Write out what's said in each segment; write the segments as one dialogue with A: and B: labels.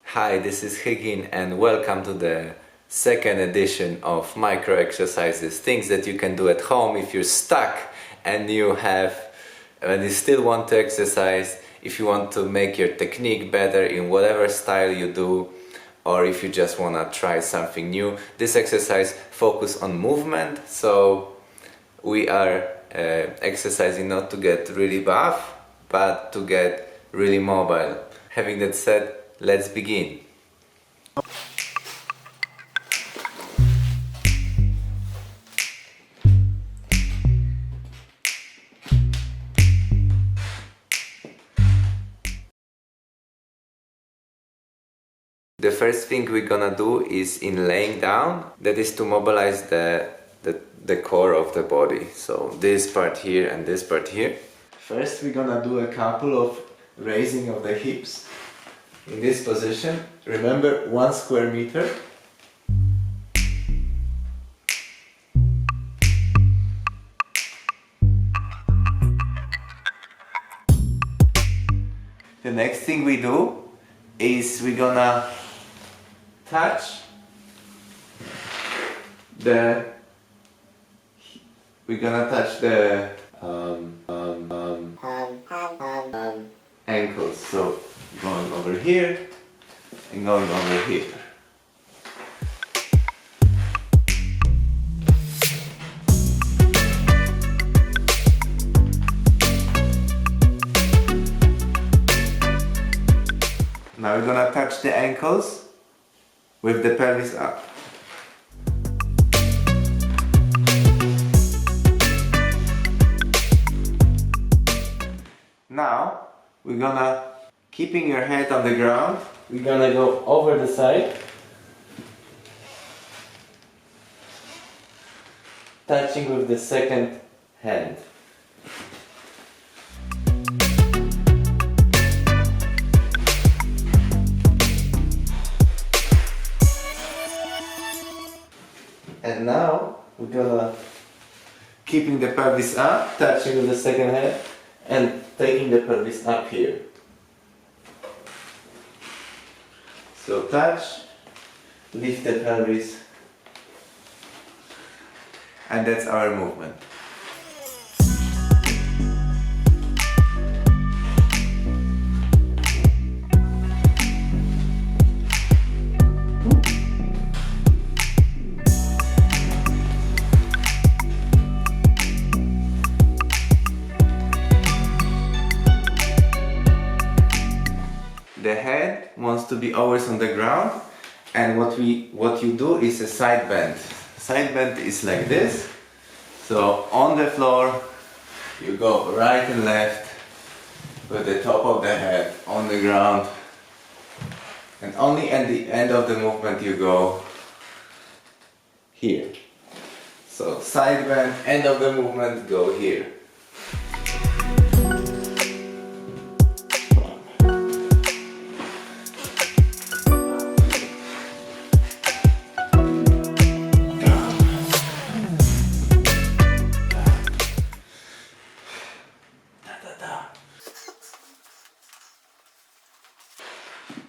A: Hi, this is Higin and welcome to the second edition of micro exercises, things that you can do at home if you're stuck and you still want to exercise, if you want to make your technique better in whatever style you do, or if you just want to try something new. This exercise focuses on movement, so we are exercising not to get really buff, but to get really mobile. Having that said, let's begin. The first thing we're gonna do is in laying down, that is to mobilize the core of the body. So this part here and this part here. First we're gonna do a couple of raising of the hips in this position. Remember, 1 square meter. The next thing we do is we're gonna touch the ankles. So going over here and going over here. Now we're gonna touch the ankles with the pelvis up. Now we're gonna, keeping your head on the ground, we're gonna go over the side, touching with the second hand. And now we're gonna, keeping the pelvis up, touching with the second hand and taking the pelvis up here. So touch, lift the pelvis, and that's our movement. The head wants to be always on the ground, and what you do is a side bend. Side bend is like this. So on the floor you go right and left with the top of the head on the ground, and only at the end of the movement you go here. So side bend, end of the movement, go here.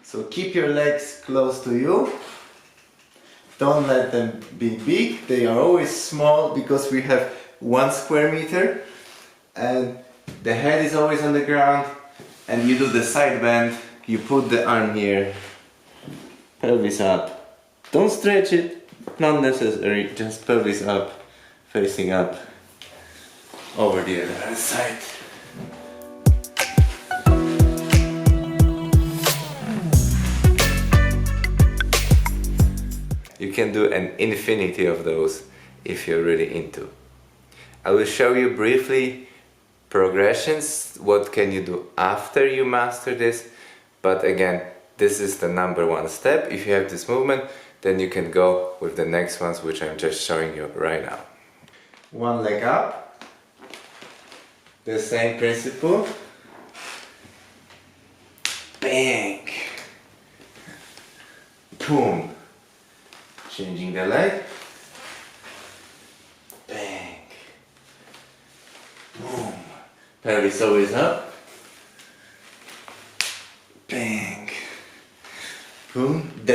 A: So keep your legs close to you. Don't let them be big. They are always small because we have 1 square meter and the head is always on the ground, and you do the side bend. You put the arm here, pelvis up. Don't stretch it, not necessary, just pelvis up, facing up over the other side. You can do an infinity of those if you're really into. I will show you briefly progressions, what can you do after you master this, but again, this is the #1 step. If you have this movement, then you can go with the next ones, which I'm just showing you right now. One leg up, the same principle, bang, boom. Changing the leg, bang, boom, pelvis always up,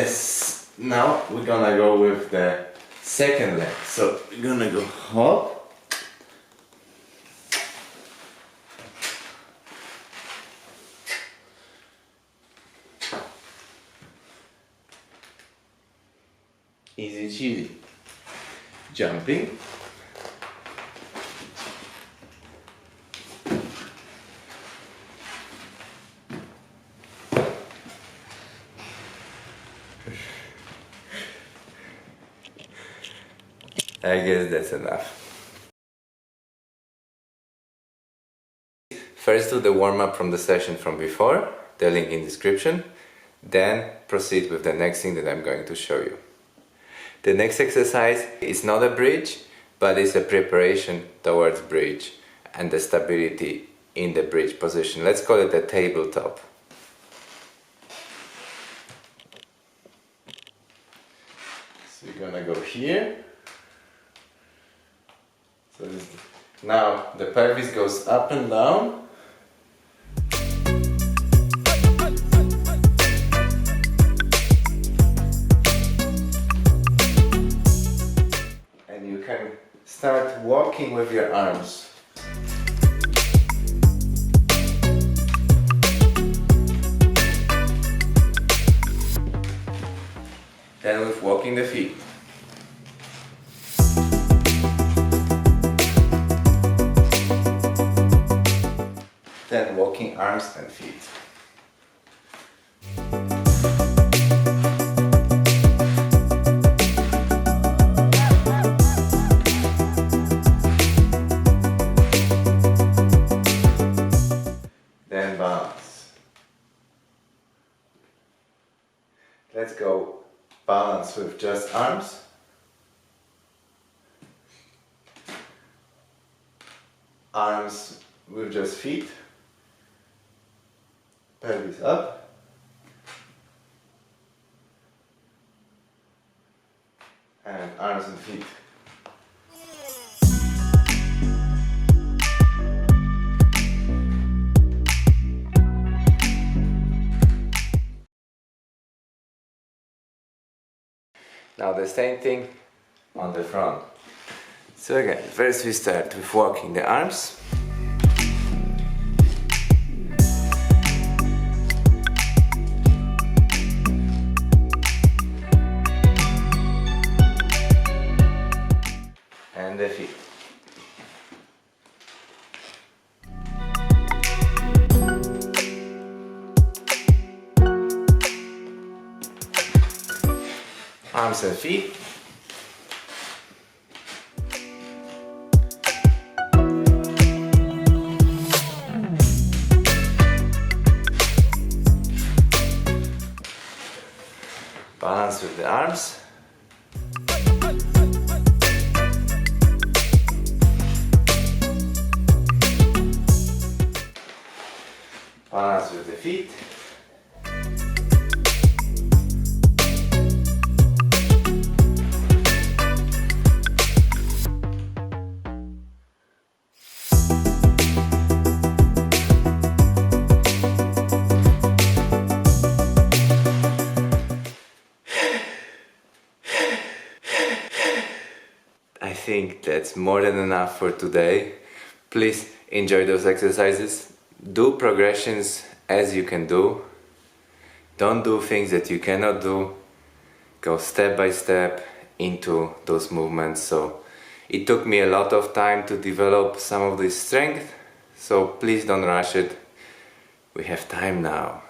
A: Yes, now we're gonna go with the second leg. So we're gonna go hop. Easy cheesy. Jumping. I guess that's enough. First do the warm-up from the session from before, the link in description, then proceed with the next thing that I'm going to show you. The next exercise is not a bridge, but it's a preparation towards bridge and the stability in the bridge position. Let's call it a tabletop. So you're gonna go here. So now the pelvis goes up and down. And you can start walking with your arms. Then with walking the feet. Then walking arms and feet. Then balance. Let's go balance with just arms. Arms with just feet. Pelvis up. And arms and feet. Now the same thing on the front. So again, first we start with walking the arms. And the feet. Arms and feet. Balance with the arms. Balance with the feet. I think that's more than enough for today. Please enjoy those exercises. Do progressions as you can do. Don't do things that you cannot do. Go step by step into those movements. So it took me a lot of time to develop some of this strength. So please don't rush it. We have time now.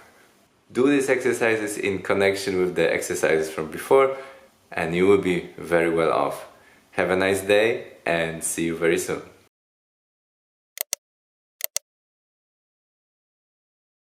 A: Do these exercises in connection with the exercises from before and you will be very well off. Have a nice day and see you very soon.